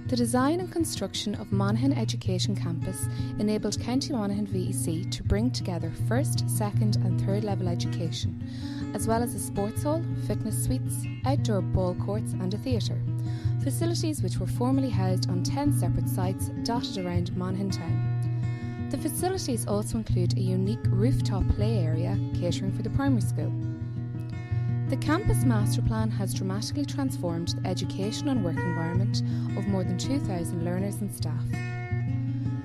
The design and construction of Monaghan Education Campus enabled County Monaghan VEC to bring together first, second and third level education, as well as a sports hall, fitness suites, outdoor ball courts and a theatre, facilities which were formerly housed on 10 separate sites dotted around Monaghan town. The facilities also include a unique rooftop play area catering for the primary school. The Campus Master Plan has dramatically transformed the education and work environment of more than 2,000 learners and staff.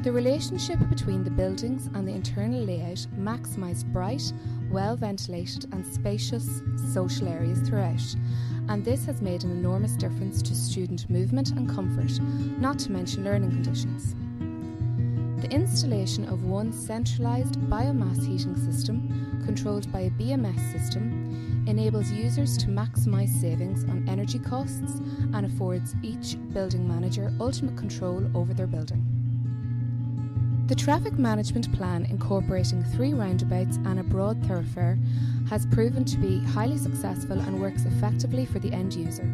The relationship between the buildings and the internal layout maximised bright, well-ventilated and spacious social areas throughout, and this has made an enormous difference to student movement and comfort, not to mention learning conditions. The installation of one centralised biomass heating system, controlled by a BMS system, enables users to maximise savings on energy costs and affords each building manager ultimate control over their building. The traffic management plan, incorporating 3 roundabouts and a broad thoroughfare, has proven to be highly successful and works effectively for the end user.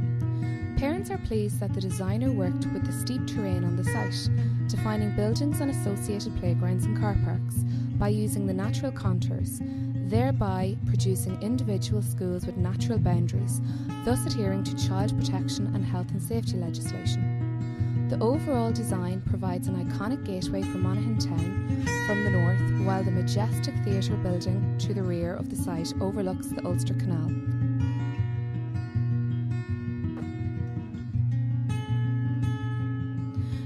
Parents are pleased that the designer worked with the steep terrain on the site, defining buildings and associated playgrounds and car parks by using the natural contours, thereby producing individual schools with natural boundaries, thus adhering to child protection and health and safety legislation. The overall design provides an iconic gateway for Monaghan town from the north, while the majestic theatre building to the rear of the site overlooks the Ulster Canal.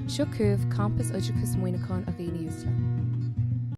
Seo Campas Oideachais Mhuineacháin a Mhuineacháin.